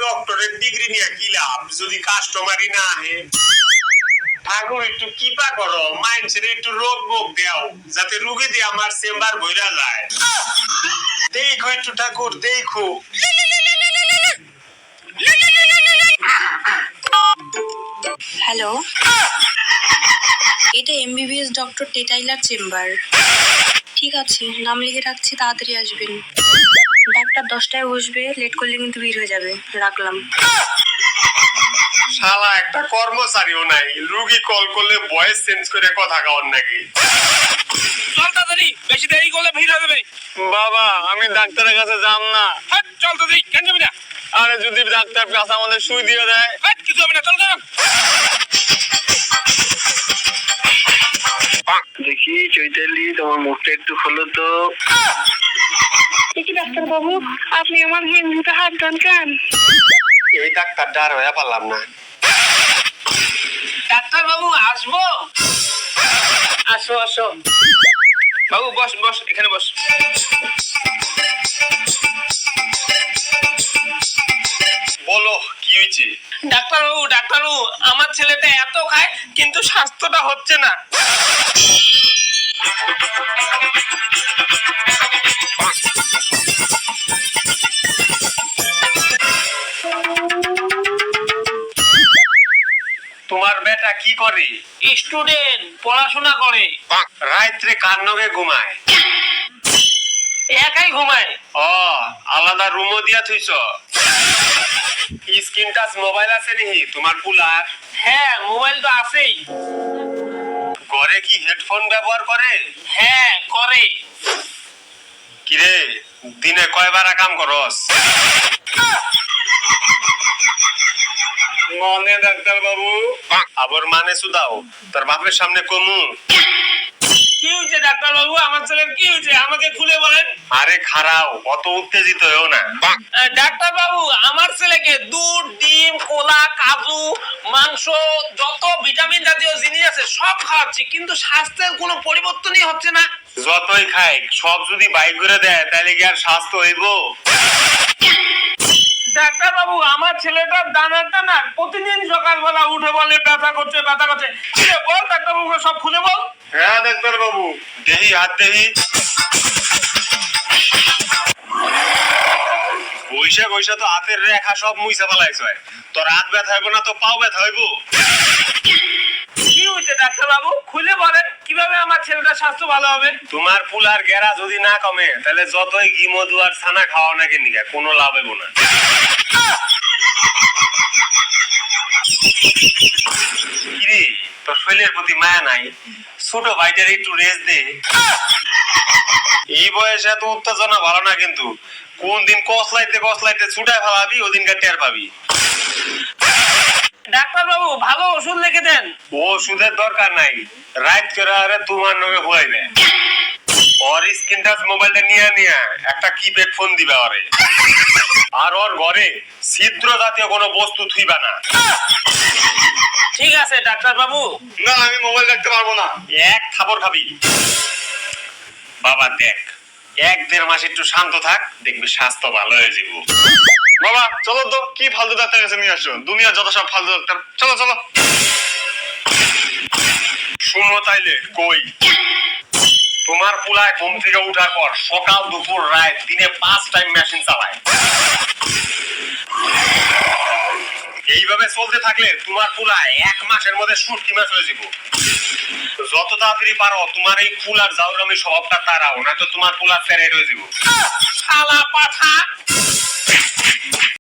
ডক্টরের ডিগ্রি নিয়ে কি লাভ যদি কাস্টমারই না আহে? ঠাকুর একটু কিপা করো, মাইন্ডসেট একটু রোগ মুখ দেও যাতে রুগী দিয়ে আমার চেম্বার ভইরা যায়। দেখো একটু ঠাকুর দেখো। হ্যালো, এটা এমবিবিএস ডক্টর টেটাইলার চেম্বার। ঠিক আছে, নাম লিখে রাখছি, তাড়াতাড়ি আসবেন। ডাক্তার 10টায় বসবে, লেট করলে কিন্তু ভিড় হয়ে যাবে। রাখলাম। শালা একটা কর্মচারীও নাই, রুগী কল করলে ভয়েস চেঞ্জ করে কথা কন নাকি? চল তাড়াতাড়ি, বেশি দেরি করলে ভিড় হয়ে যাবে। বাবা আমি ডাক্তারের কাছে যাব না। হাট, চল তাড়াতাড়ি, কেন যাবি না? আরে যদি ডাক্তার কাছে আমাদের সুই দিয়ে দেয়? হাট, কিছু হবে না, চল চল। দেখি চৈতালি, তোমার মুখটা একটু খোলো তো। ডাক্তার বাবু, আপনি আমার গেঞ্জিতে হাত দেন কেন? এই ডাক্তার ডার হয়ে পারলাম না। ডাক্তার বাবু আসবো? আসো আসো বাবু, বস বস, এখানে বস। বলো কি হয়েছে? ডাক্তার বাবু, আমার ছেলেটা এত খায় কিন্তু স্বাস্থ্যটা হচ্ছে না। তোমার বেটা কি করে? স্টুডেন্ট, পড়াশোনা করে। রাত্রে কার নগে ঘুমায়? একাই ঘুমায়। ও, আলাদা রুমও দিয়া থুইছ? স্ক্রিন টাচ মোবাইল আছে নাকি তোমার পুলার? হ্যাঁ, মোবাইল তো আছেই। ঘরে কি হেডফোন ব্যবহার করে? হ্যাঁ করে। কিরে, দিনে কয়বার কাম করস? মানে ডাক্তার বাবু? আবার মানে সুদাও, তোর বাপের সামনে কমু? কি হয়েছে ডাক্তার বাবু, আমার ছেলের কি হয়েছে আমাকে খুলে বলেন। আরে খারাও, অত উত্তেজিত হয়েও না। ডাক্তার বাবু, আমার ছেলেকে দুধ, ডিম, কোলা, কাজু, মাংস, যত ভিটামিন জাতীয় জিনিস আছে সব খাওয়াচ্ছি, কিন্তু স্বাস্থ্যের কোনো পরিবর্তনই হচ্ছে না। যতই খাই সব যদি বাইক করে দেয় তাহলে কি আর স্বাস্থ্য হইব? ডাক্তার বাবু, আমার ছেলেটার দানার প্রতিদিন সকালবেলা উঠে বলে ব্যথা করছে ব্যথা করছে। কি রে, বল ডাক্তার বাবু, সব খুলে বল। হ্যাঁ ডাক্তার বাবু, দেহি হাত দেহি। বৈশা বৈশা তো হাতের রেখা সব মুইসা ফেলাইছ। তোর হাত ব্যথা হইব না তো পাও ব্যথা হইব? কি হয়েছে ডাক্তার বাবু, খুলে বলেন, কিভাবে আমার ছেলেটার স্বাস্থ্য ভালো হবে? তোমার পুলার গেরা যদি না কমে তাহলে যতই ঘি মধু আর ছানা খাওয়া নাকি নিকা কোনো লাভ হইব না। কিরে, তোর শরীরের প্রতি মায়া নাই? ছোট ভাইটার একটু রেস্ট দে। এই বয়সে এত উত্তেজনা ভালো না, কিন্তু কোন দিন কসলাইতে ছুটায় ফেলাবি ওদিনকার টের পাবি। ডাক্তার বাবু, ভালো ওষুধ লিখে দেন। ও ওষুধের দরকার নাই, রাইট করে আরে তোমার নগে হুয়াইবে। ওর স্ক্রিন টাচ মোবাইলটা নিয়ে একটা কিপ্যাড ফোন দিবে ওরে। আর ওর ঘরে ছিদ্র জাতীয় কোনো বস্তু থুইবা না। ঠিক আছে ডাক্তার বাবু। না, আমি মোবাইল দেখতে পারবো না। এক খাবার খাবি। বাবা দেখ, 1-1.5 মাস একটু শান্ত থাক, দেখবি স্বাস্থ্য ভালো হয়ে যাব। বাবা চলো তো, কি ফালতু ডাক্তার কাছে নিয়ে আসছো? দুনিয়া যত সব ফালতু ডাক্তার, চলো চলো। শুনো তাইলে কই, তোমার পুলায় ঘুম থেকে উঠার পর সকাল দুপুর রাত দিনে 5 টাইম মেশিন চালায়। এইভাবে চলতে থাকলে তোমার পুলায় 1 মাসের মধ্যে 60 মাস হয়ে যাব। যত তাড়াতাড়ি পারো তোমার এই পুলার জাউরামি স্বভাবটা তাড়াও, না তো তোমার পুলার ফেরেট হয়ে যাব। শালা পাঠা।